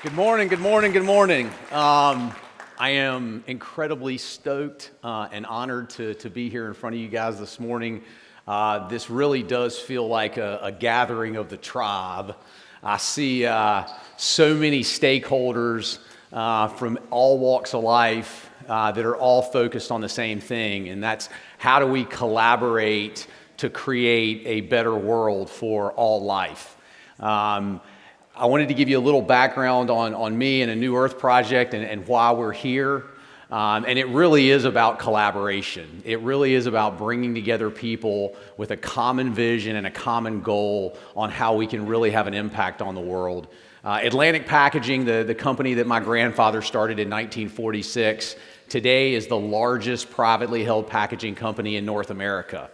Good morning, good morning, good morning. I am incredibly stoked and honored to be here in front of you guys this morning. This really does feel like a gathering of the tribe. I see so many stakeholders from all walks of life that are all focused on the same thing, and that's how do we collaborate to create a better world for all life. I wanted to give you a little background on me and a New Earth project and why we're here. And it really is about collaboration. It really is about bringing together people with a common vision and a common goal on how we can really have an impact on the world. Atlantic Packaging, the company that my grandfather started in 1946, today is the largest privately held packaging company in North America.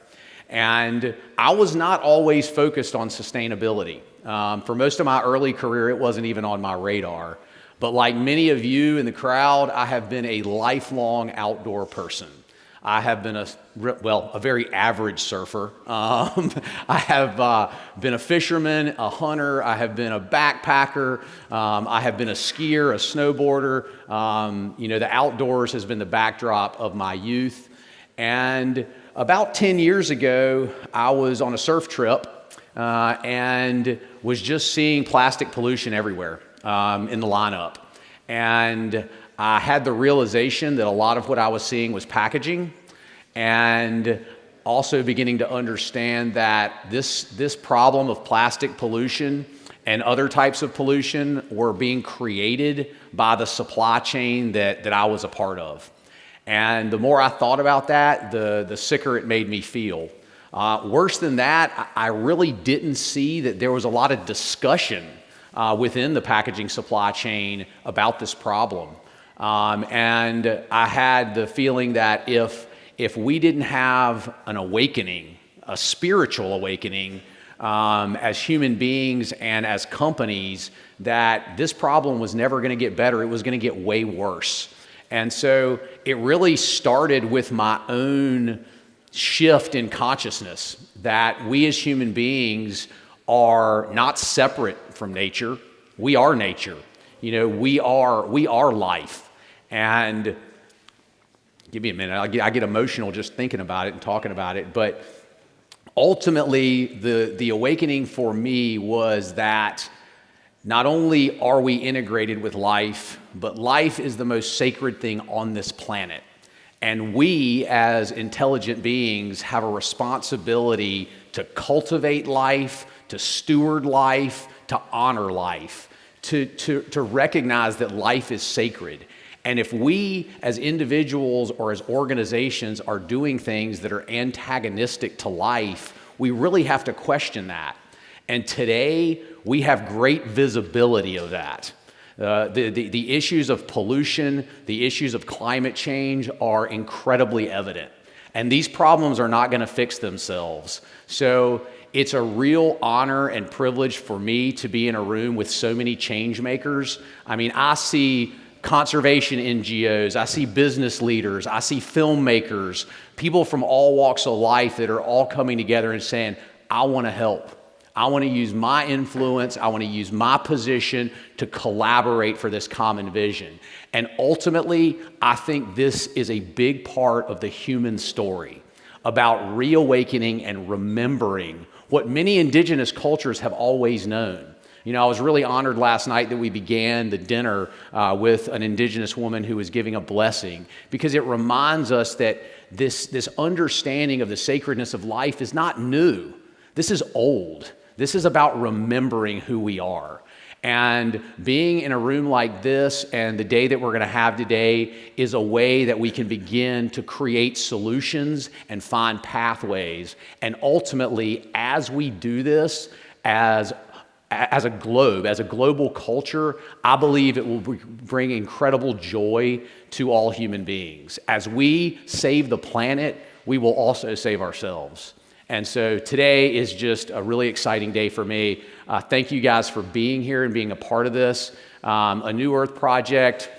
And I was not always focused on sustainability. For most of my early career, it wasn't even on my radar. But like many of you in the crowd, I have been a lifelong outdoor person. I have been a very average surfer. I have been a fisherman, a hunter. I have been a backpacker. I have been a skier, a snowboarder. The outdoors has been the backdrop of my youth. And about 10 years ago, I was on a surf trip and was just seeing plastic pollution everywhere in the lineup. And I had the realization that a lot of what I was seeing was packaging, and also beginning to understand that this problem of plastic pollution and other types of pollution were being created by the supply chain that I was a part of. And the more I thought about that, the sicker it made me feel. Worse than that, I really didn't see that there was a lot of discussion within the packaging supply chain about this problem. And I had the feeling that if we didn't have an awakening, a spiritual awakening, as human beings and as companies, that this problem was never going to get better. It was going to get way worse. And so it really started with my own shift in consciousness that we as human beings are not separate from nature. We are nature. We are life. And give me a minute. I get emotional just thinking about it and talking about it. But ultimately, the awakening for me was that not only are we integrated with life, but life is the most sacred thing on this planet. And we, as intelligent beings, have a responsibility to cultivate life, to steward life, to honor life, to recognize that life is sacred. And if we, as individuals or as organizations, are doing things that are antagonistic to life, we really have to question that. And today, we have great visibility of that. The issues of pollution, the issues of climate change are incredibly evident. And these problems are not going to fix themselves. So it's a real honor and privilege for me to be in a room with so many change makers. I mean, I see conservation NGOs, I see business leaders, I see filmmakers, people from all walks of life that are all coming together and saying, I want to help. I want to use my influence, I want to use my position to collaborate for this common vision. And ultimately, I think this is a big part of the human story about reawakening and remembering what many indigenous cultures have always known. I was really honored last night that we began the dinner with an indigenous woman who was giving a blessing, because it reminds us that this understanding of the sacredness of life is not new. This is old. This is about remembering who we are. And being in a room like this and the day that we're going to have today is a way that we can begin to create solutions and find pathways. And ultimately, as we do this as a global culture, I believe it will bring incredible joy to all human beings. As we save the planet, we will also save ourselves. And so today is just a really exciting day for me. Thank you guys for being here and being a part of this. A New Earth project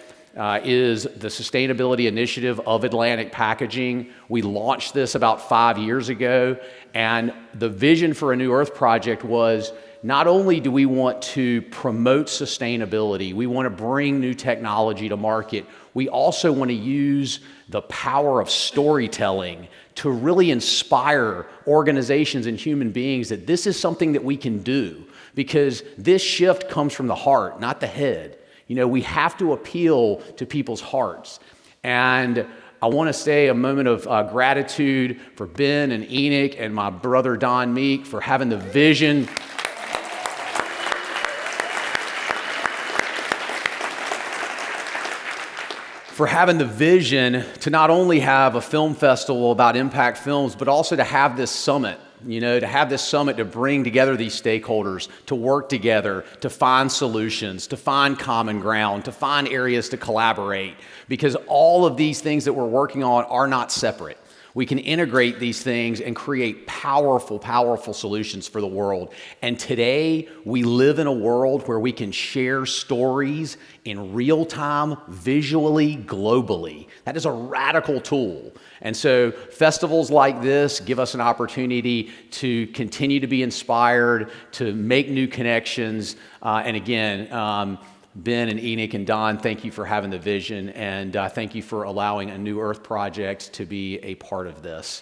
is the sustainability initiative of Atlantic Packaging. We launched this about 5 years ago, and the vision for a New Earth project was not only do we want to promote sustainability, we want to bring new technology to market, we also want to use the power of storytelling to really inspire organizations and human beings that this is something that we can do, because this shift comes from the heart, not the head. You know, we have to appeal to people's hearts. And I want to say a moment of gratitude for Ben and Enoch and my brother Don Meek for having the vision. For having the vision to not only have a film festival about impact films, but also to have this summit. You know, to have this summit to bring together these stakeholders, to work together, to find solutions, to find common ground, to find areas to collaborate, because all of these things that we're working on are not separate. We can integrate these things and create powerful, powerful solutions for the world. And today, we live in a world where we can share stories in real time, visually, globally. That is a radical tool. And so festivals like this give us an opportunity to continue to be inspired, to make new connections. And again, Ben and Enoch and Don, thank you for having the vision, and thank you for allowing A New Earth Project to be a part of this.